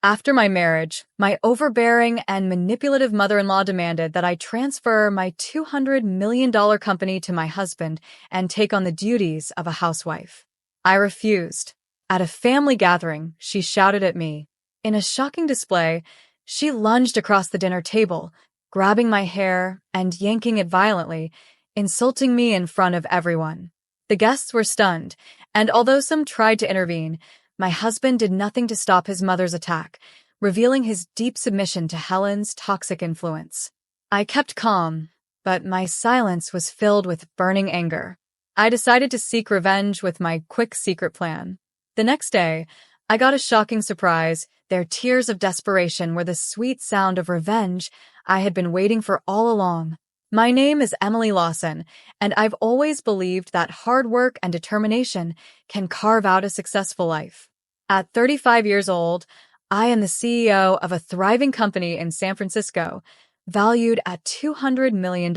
After my marriage, my overbearing and manipulative mother-in-law demanded that I transfer my $200 million company to my husband and take on the duties of a housewife. I refused. At a family gathering, she shouted at me. In a shocking display, she lunged across the dinner table, grabbing my hair and yanking it violently, insulting me in front of everyone. The guests were stunned, and although some tried to intervene, my husband did nothing to stop his mother's attack, revealing his deep submission to Helen's toxic influence. I kept calm, but my silence was filled with burning anger. I decided to seek revenge with my quick secret plan. The next day, I got a shocking surprise. Their tears of desperation were the sweet sound of revenge I had been waiting for all along. My name is Emily Lawson, and I've always believed that hard work and determination can carve out a successful life. At 35 years old, I am the CEO of a thriving company in San Francisco, valued at $200 million.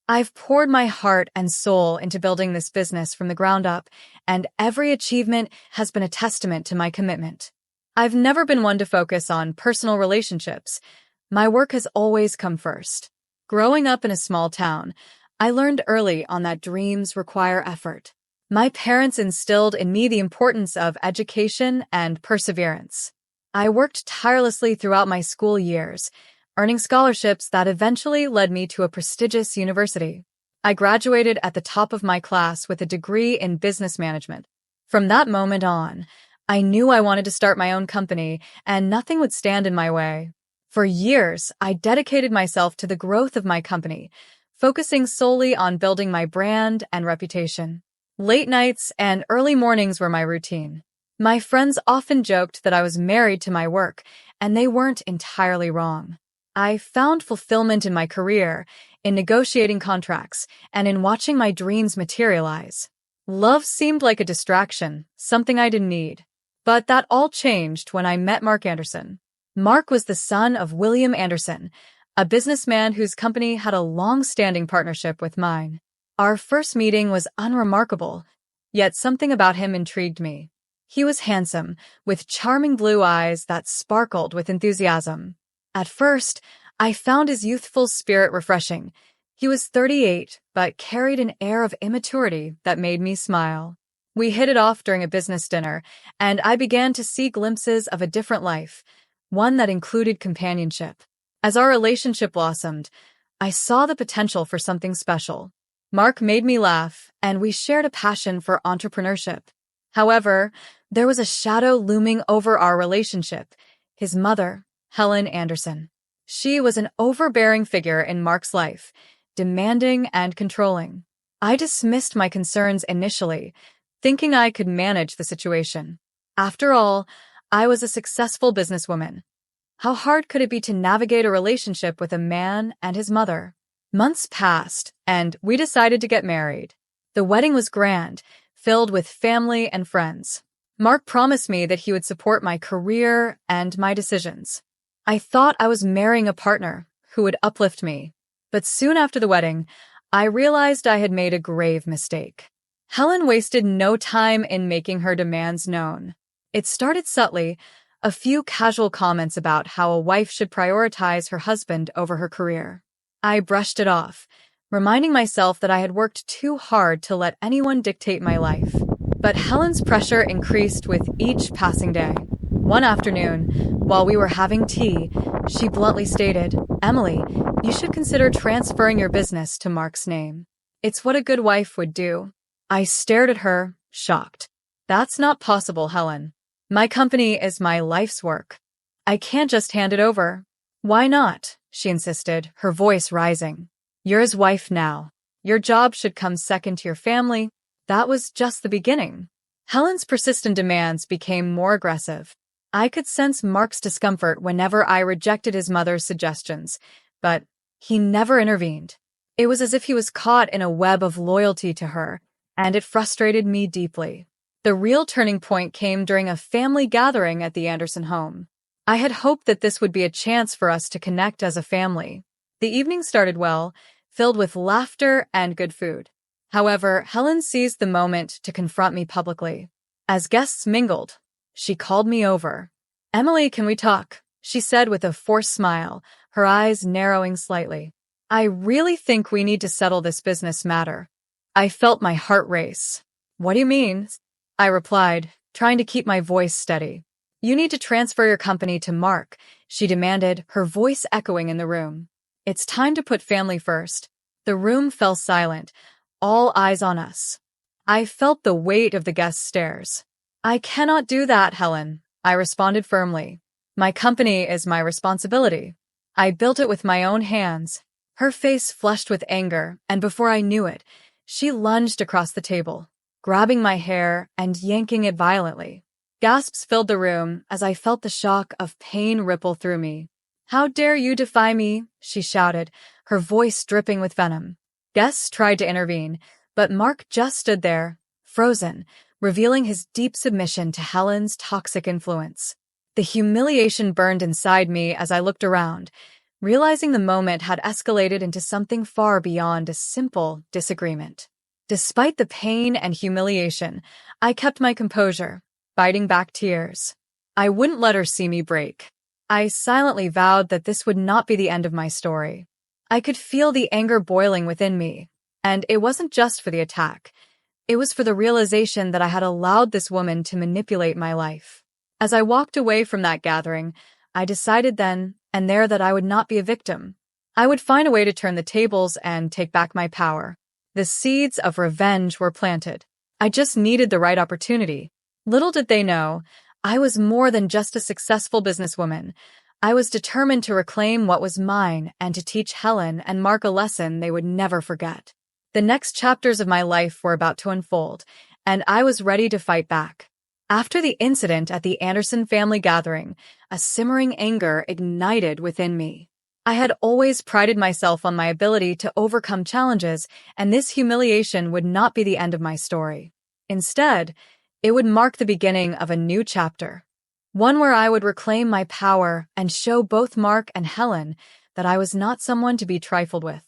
I've poured my heart and soul into building this business from the ground up, and every achievement has been a testament to my commitment. I've never been one to focus on personal relationships. My work has always come first. Growing up in a small town, I learned early on that dreams require effort. My parents instilled in me the importance of education and perseverance. I worked tirelessly throughout my school years, earning scholarships that eventually led me to a prestigious university. I graduated at the top of my class with a degree in business management. From that moment on, I knew I wanted to start my own company, and nothing would stand in my way. For years, I dedicated myself to the growth of my company, focusing solely on building my brand and reputation. Late nights and early mornings were my routine. My friends often joked that I was married to my work, and they weren't entirely wrong. I found fulfillment in my career, in negotiating contracts, and in watching my dreams materialize. Love seemed like a distraction, something I didn't need. But that all changed when I met Mark Anderson. Mark was the son of William Anderson, a businessman whose company had a long-standing partnership with mine. Our first meeting was unremarkable, yet something about him intrigued me. He was handsome, with charming blue eyes that sparkled with enthusiasm. At first, I found his youthful spirit refreshing. He was 38, but carried an air of immaturity that made me smile. We hit it off during a business dinner, and I began to see glimpses of a different life, one that included companionship. As our relationship blossomed, I saw the potential for something special. Mark made me laugh, and we shared a passion for entrepreneurship. However, there was a shadow looming over our relationship: his mother, Helen Anderson. She was an overbearing figure in Mark's life, demanding and controlling. I dismissed my concerns initially, thinking I could manage the situation. After all, I was a successful businesswoman. How hard could it be to navigate a relationship with a man and his mother? Months passed, and we decided to get married. The wedding was grand, filled with family and friends. Mark promised me that he would support my career and my decisions. I thought I was marrying a partner who would uplift me. But soon after the wedding, I realized I had made a grave mistake. Helen wasted no time in making her demands known. It started subtly, a few casual comments about how a wife should prioritize her husband over her career. I brushed it off, reminding myself that I had worked too hard to let anyone dictate my life. But Helen's pressure increased with each passing day. One afternoon, while we were having tea, she bluntly stated, "Emily, you should consider transferring your business to Mark's name. It's what a good wife would do." I stared at her, shocked. "That's not possible, Helen. My company is my life's work. I can't just hand it over." "Why not?" she insisted, her voice rising. "You're his wife now. Your job should come second to your family." That was just the beginning. Helen's persistent demands became more aggressive. I could sense Mark's discomfort whenever I rejected his mother's suggestions, but he never intervened. It was as if he was caught in a web of loyalty to her, and it frustrated me deeply. The real turning point came during a family gathering at the Anderson home. I had hoped that this would be a chance for us to connect as a family. The evening started well, filled with laughter and good food. However, Helen seized the moment to confront me publicly. As guests mingled, she called me over. Emily, can we talk? She said with a forced smile, her eyes narrowing slightly. I really think we need to settle this business matter. I felt my heart race. What do you mean? I replied, trying to keep my voice steady. You need to transfer your company to Mark, she demanded, her voice echoing in the room. It's time to put family first. The room fell silent, all eyes on us. I felt the weight of the guests' stares. I cannot do that, Helen, I responded firmly. My company is my responsibility. I built it with my own hands. Her face flushed with anger, and before I knew it, she lunged across the table, grabbing my hair and yanking it violently. Gasps filled the room as I felt the shock of pain ripple through me. How dare you defy me, she shouted, her voice dripping with venom. Guests tried to intervene, but Mark just stood there, frozen, revealing his deep submission to Helen's toxic influence. The humiliation burned inside me as I looked around, realizing the moment had escalated into something far beyond a simple disagreement. Despite the pain and humiliation, I kept my composure, fighting back tears. I wouldn't let her see me break. I silently vowed that this would not be the end of my story. I could feel the anger boiling within me, and it wasn't just for the attack. It was for the realization that I had allowed this woman to manipulate my life. As I walked away from that gathering, I decided then and there that I would not be a victim. I would find a way to turn the tables and take back my power. The seeds of revenge were planted. I just needed the right opportunity. Little did they know, I was more than just a successful businesswoman. I was determined to reclaim what was mine and to teach Helen and Mark a lesson they would never forget. The next chapters of my life were about to unfold, and I was ready to fight back. After the incident at the Anderson family gathering, a simmering anger ignited within me. I had always prided myself on my ability to overcome challenges, and this humiliation would not be the end of my story. Instead, it would mark the beginning of a new chapter, one where I would reclaim my power and show both Mark and Helen that I was not someone to be trifled with.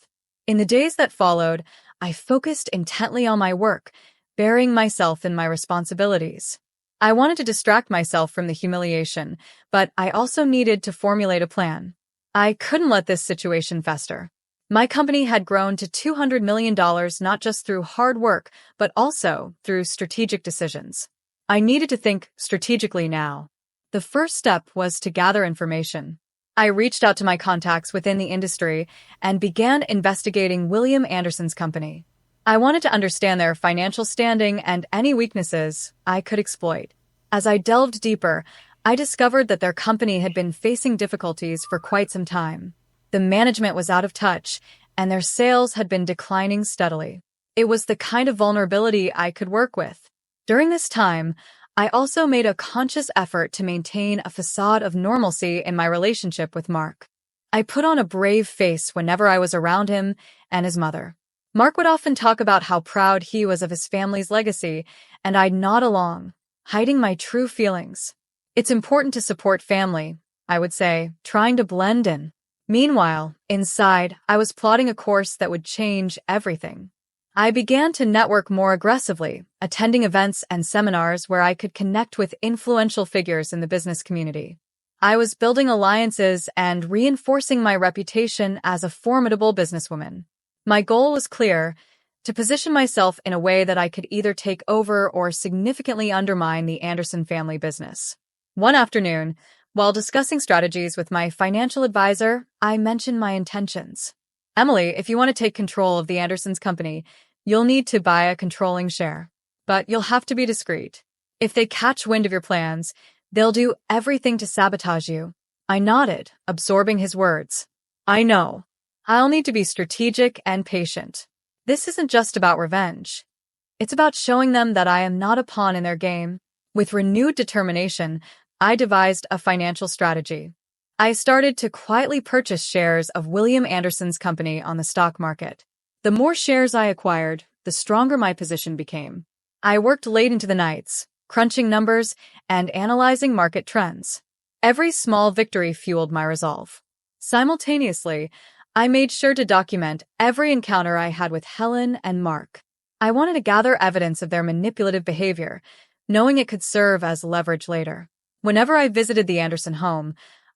In the days that followed, I focused intently on my work, burying myself in my responsibilities. I wanted to distract myself from the humiliation, but I also needed to formulate a plan. I couldn't let this situation fester. My company had grown to $200 million not just through hard work, but also through strategic decisions. I needed to think strategically now. The first step was to gather information. I reached out to my contacts within the industry and began investigating William Anderson's company. I wanted to understand their financial standing and any weaknesses I could exploit. As I delved deeper, I discovered that their company had been facing difficulties for quite some time. The management was out of touch, and their sales had been declining steadily. It was the kind of vulnerability I could work with. During this time, I also made a conscious effort to maintain a facade of normalcy in my relationship with Mark. I put on a brave face whenever I was around him and his mother. Mark would often talk about how proud he was of his family's legacy, and I'd nod along, hiding my true feelings. It's important to support family, I would say, trying to blend in. Meanwhile, inside, I was plotting a course that would change everything. I began to network more aggressively, attending events and seminars where I could connect with influential figures in the business community. I was building alliances and reinforcing my reputation as a formidable businesswoman. My goal was clear: to position myself in a way that I could either take over or significantly undermine the Anderson family business. One afternoon, while discussing strategies with my financial advisor, I mentioned my intentions. Emily, if you want to take control of the Andersons' company, you'll need to buy a controlling share. But you'll have to be discreet. If they catch wind of your plans, they'll do everything to sabotage you. I nodded, absorbing his words. I know. I'll need to be strategic and patient. This isn't just about revenge. It's about showing them that I am not a pawn in their game. With renewed determination, I devised a financial strategy. I started to quietly purchase shares of William Anderson's company on the stock market. The more shares I acquired, the stronger my position became. I worked late into the nights, crunching numbers and analyzing market trends. Every small victory fueled my resolve. Simultaneously, I made sure to document every encounter I had with Helen and Mark. I wanted to gather evidence of their manipulative behavior, knowing it could serve as leverage later. Whenever I visited the Anderson home,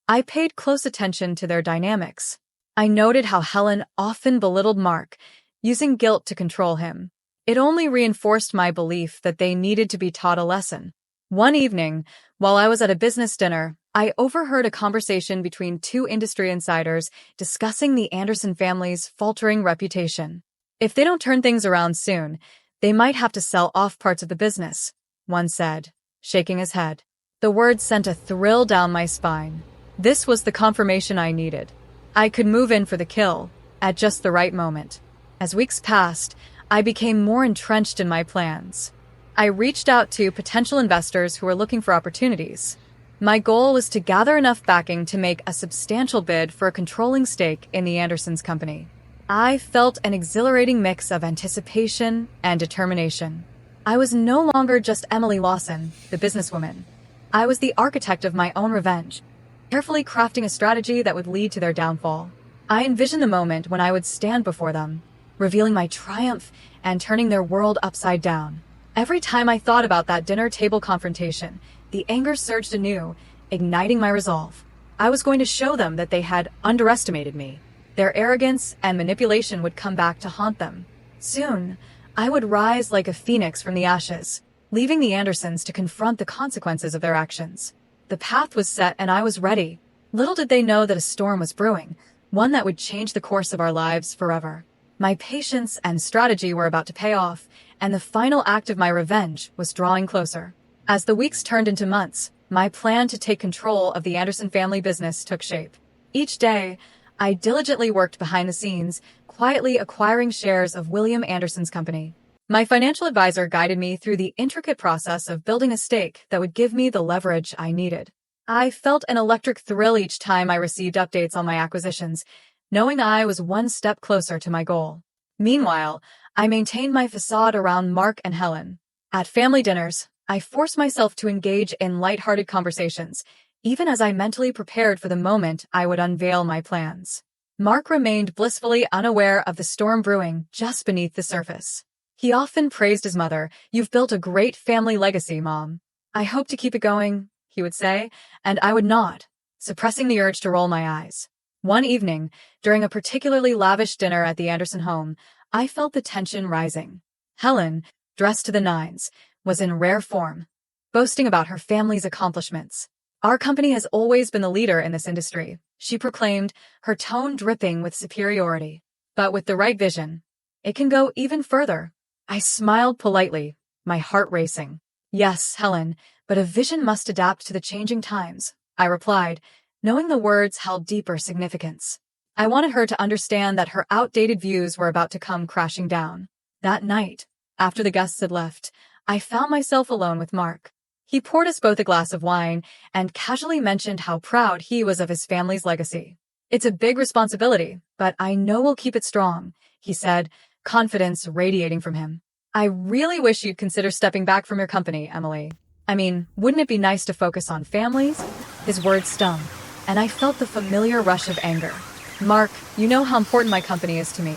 I paid close attention to their dynamics. I noted how Helen often belittled Mark, using guilt to control him. It only reinforced my belief that they needed to be taught a lesson. One evening, while I was at a business dinner, I overheard a conversation between two industry insiders discussing the Anderson family's faltering reputation. If they don't turn things around soon, they might have to sell off parts of the business, one said, shaking his head. The words sent a thrill down my spine. This was the confirmation I needed. I could move in for the kill, at just the right moment. As weeks passed, I became more entrenched in my plans. I reached out to potential investors who were looking for opportunities. My goal was to gather enough backing to make a substantial bid for a controlling stake in the Andersons' company. I felt an exhilarating mix of anticipation and determination. I was no longer just Emily Lawson, the businesswoman. I was the architect of my own revenge, carefully crafting a strategy that would lead to their downfall. I envisioned the moment when I would stand before them, revealing my triumph and turning their world upside down. Every time I thought about that dinner table confrontation, the anger surged anew, igniting my resolve. I was going to show them that they had underestimated me. Their arrogance and manipulation would come back to haunt them. Soon, I would rise like a phoenix from the ashes, leaving the Andersons to confront the consequences of their actions. The path was set and I was ready. Little did they know that a storm was brewing, one that would change the course of our lives forever. My patience and strategy were about to pay off, and the final act of my revenge was drawing closer. As the weeks turned into months, my plan to take control of the Anderson family business took shape. Each day, I diligently worked behind the scenes, quietly acquiring shares of William Anderson's company. My financial advisor guided me through the intricate process of building a stake that would give me the leverage I needed. I felt an electric thrill each time I received updates on my acquisitions, knowing I was one step closer to my goal. Meanwhile, I maintained my facade around Mark and Helen. At family dinners, I forced myself to engage in lighthearted conversations, even as I mentally prepared for the moment I would unveil my plans. Mark remained blissfully unaware of the storm brewing just beneath the surface. He often praised his mother. "You've built a great family legacy, Mom. I hope to keep it going," he would say, and I would nod, suppressing the urge to roll my eyes. One evening, during a particularly lavish dinner at the Anderson home, I felt the tension rising. Helen, dressed to the nines, was in rare form, boasting about her family's accomplishments. "Our company has always been the leader in this industry," she proclaimed, her tone dripping with superiority. "But with the right vision, it can go even further." I smiled politely, my heart racing. "Yes, Helen, but a vision must adapt to the changing times," I replied, knowing the words held deeper significance. I wanted her to understand that her outdated views were about to come crashing down. That night, after the guests had left, I found myself alone with Mark. He poured us both a glass of wine and casually mentioned how proud he was of his family's legacy. "It's a big responsibility, but I know we'll keep it strong," he said, confidence radiating from him. "I really wish you'd consider stepping back from your company, Emily. I mean, wouldn't it be nice to focus on families?" His words stung, and I felt the familiar rush of anger. "Mark, you know how important my company is to me.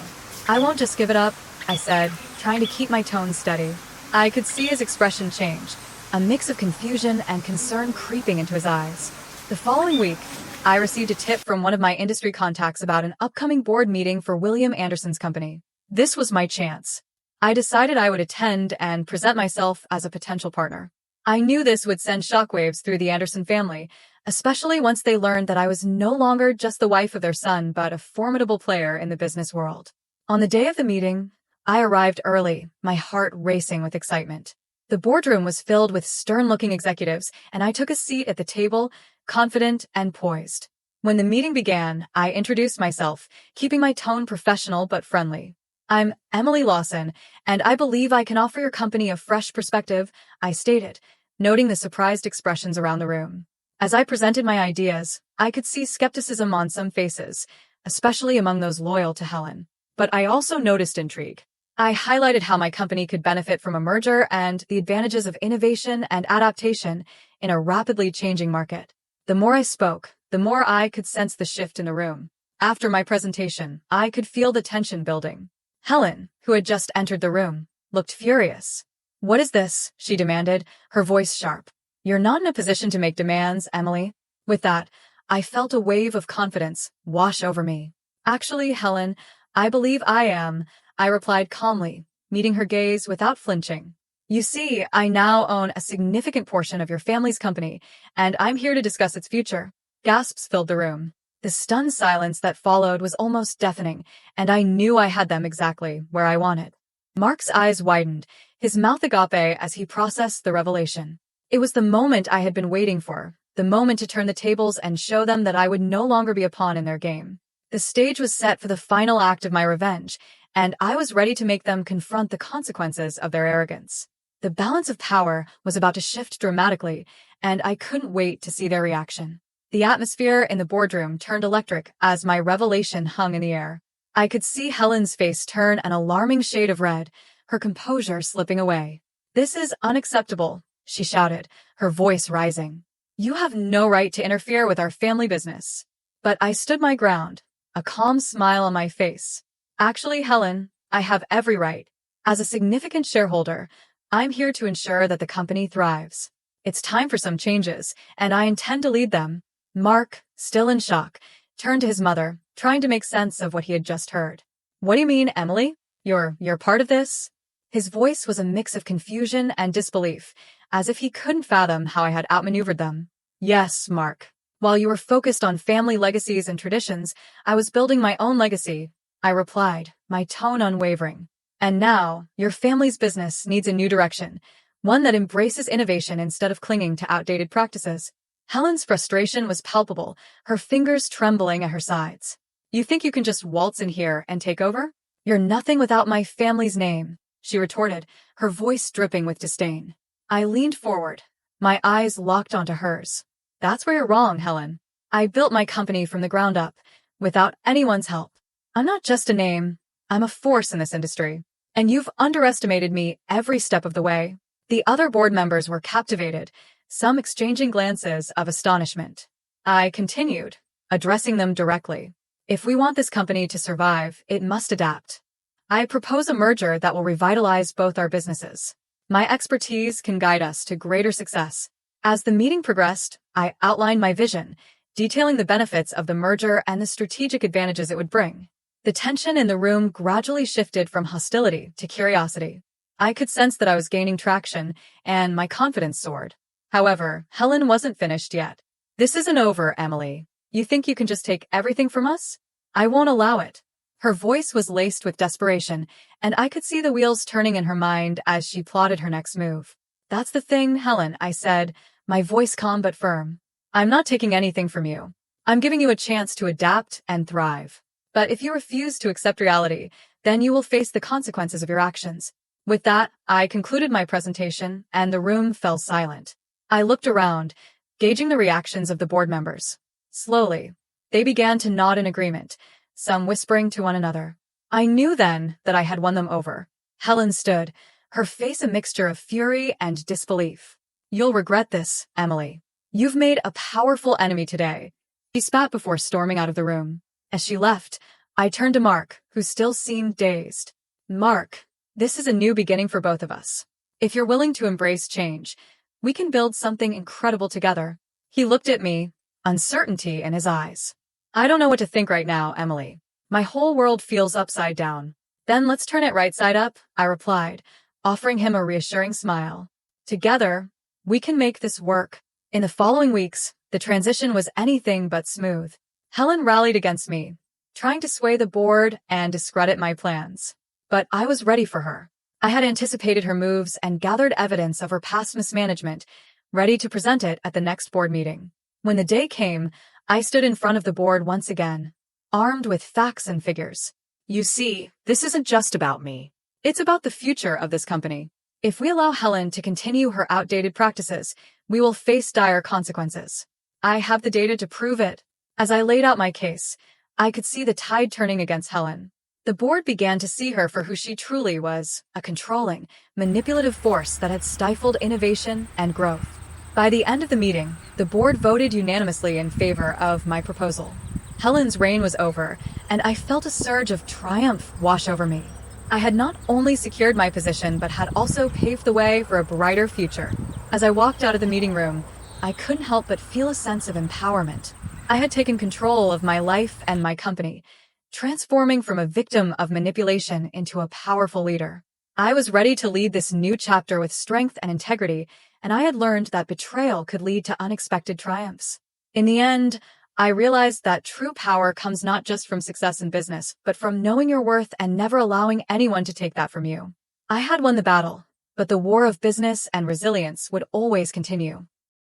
I won't just give it up," I said, trying to keep my tone steady. I could see his expression change, a mix of confusion and concern creeping into his eyes. The following week, I received a tip from one of my industry contacts about an upcoming board meeting for William Anderson's company. This was my chance. I decided I would attend and present myself as a potential partner. I knew this would send shockwaves through the Anderson family, especially once they learned that I was no longer just the wife of their son, but a formidable player in the business world. On the day of the meeting, I arrived early, my heart racing with excitement. The boardroom was filled with stern-looking executives, and I took a seat at the table, confident and poised. When the meeting began, I introduced myself, keeping my tone professional but friendly. "I'm Emily Lawson, and I believe I can offer your company a fresh perspective," I stated, noting the surprised expressions around the room. As I presented my ideas, I could see skepticism on some faces, especially among those loyal to Helen. But I also noticed intrigue. I highlighted how my company could benefit from a merger and the advantages of innovation and adaptation in a rapidly changing market. The more I spoke, the more I could sense the shift in the room. After my presentation, I could feel the tension building. Helen, who had just entered the room, looked furious. "What is this?" she demanded, her voice sharp. You're not in a position to make demands, Emily. With that, I felt a wave of confidence wash over me. Actually, Helen, I believe I am, I replied calmly, meeting her gaze without flinching. You see, I now own a significant portion of your family's company, and I'm here to discuss its future. Gasps filled the room. The stunned silence that followed was almost deafening, and I knew I had them exactly where I wanted. Mark's eyes widened, his mouth agape as he processed the revelation. It was the moment I had been waiting for, the moment to turn the tables and show them that I would no longer be a pawn in their game. The stage was set for the final act of my revenge, and I was ready to make them confront the consequences of their arrogance. The balance of power was about to shift dramatically, and I couldn't wait to see their reaction. The atmosphere in the boardroom turned electric as my revelation hung in the air. I could see Helen's face turn an alarming shade of red, her composure slipping away. "This is unacceptable," she shouted, her voice rising. "You have no right to interfere with our family business." But I stood my ground, a calm smile on my face. "Actually, Helen, I have every right. As a significant shareholder, I'm here to ensure that the company thrives. It's time for some changes, and I intend to lead them." Mark, still in shock, turned to his mother, trying to make sense of what he had just heard. "What do you mean, Emily? You're part of this?" His voice was a mix of confusion and disbelief, as if he couldn't fathom how I had outmaneuvered them. "Yes, Mark. While you were focused on family legacies and traditions, I was building my own legacy," I replied, my tone unwavering. "And now, your family's business needs a new direction, one that embraces innovation instead of clinging to outdated practices." Helen's frustration was palpable, her fingers trembling at her sides. "You think you can just waltz in here and take over? You're nothing without my family's name," she retorted, her voice dripping with disdain. I leaned forward, my eyes locked onto hers. "That's where you're wrong, Helen. I built my company from the ground up, without anyone's help. I'm not just a name, I'm a force in this industry. And you've underestimated me every step of the way." The other board members were captivated, some exchanging glances of astonishment. I continued, addressing them directly. "If we want this company to survive, it must adapt. I propose a merger that will revitalize both our businesses. My expertise can guide us to greater success." As the meeting progressed, I outlined my vision, detailing the benefits of the merger and the strategic advantages it would bring. The tension in the room gradually shifted from hostility to curiosity. I could sense that I was gaining traction, and my confidence soared. However, Helen wasn't finished yet. "This isn't over, Emily. You think you can just take everything from us? I won't allow it." Her voice was laced with desperation, and I could see the wheels turning in her mind as she plotted her next move. "That's the thing, Helen," I said, my voice calm but firm. "I'm not taking anything from you. I'm giving you a chance to adapt and thrive. But if you refuse to accept reality, then you will face the consequences of your actions." With that, I concluded my presentation, and the room fell silent. I looked around, gauging the reactions of the board members. Slowly, they began to nod in agreement, some whispering to one another. I knew then that I had won them over. Helen stood, her face a mixture of fury and disbelief. "You'll regret this, Emily. You've made a powerful enemy today." She spat before storming out of the room. As she left, I turned to Mark, who still seemed dazed. "Mark, this is a new beginning for both of us. If you're willing to embrace change, we can build something incredible together." He looked at me, uncertainty in his eyes. "I don't know what to think right now, Emily. My whole world feels upside down." "Then let's turn it right side up," I replied, offering him a reassuring smile. "Together, we can make this work." In the following weeks, the transition was anything but smooth. Helen rallied against me, trying to sway the board and discredit my plans. But I was ready for her. I had anticipated her moves and gathered evidence of her past mismanagement, ready to present it at the next board meeting. When the day came, I stood in front of the board once again, armed with facts and figures. "You see, this isn't just about me. It's about the future of this company. If we allow Helen to continue her outdated practices, we will face dire consequences. I have the data to prove it." As I laid out my case, I could see the tide turning against Helen. The board began to see her for who she truly was, a controlling, manipulative force that had stifled innovation and growth. By the end of the meeting, the board voted unanimously in favor of my proposal. Helen's reign was over, and I felt a surge of triumph wash over me. I had not only secured my position but had also paved the way for a brighter future. As I walked out of the meeting room, I couldn't help but feel a sense of empowerment. I had taken control of my life and my company, transforming from a victim of manipulation into a powerful leader. I was ready to lead this new chapter with strength and integrity, and I had learned that betrayal could lead to unexpected triumphs. In the end, I realized that true power comes not just from success in business, but from knowing your worth and never allowing anyone to take that from you. I had won the battle, but the war of business and resilience would always continue.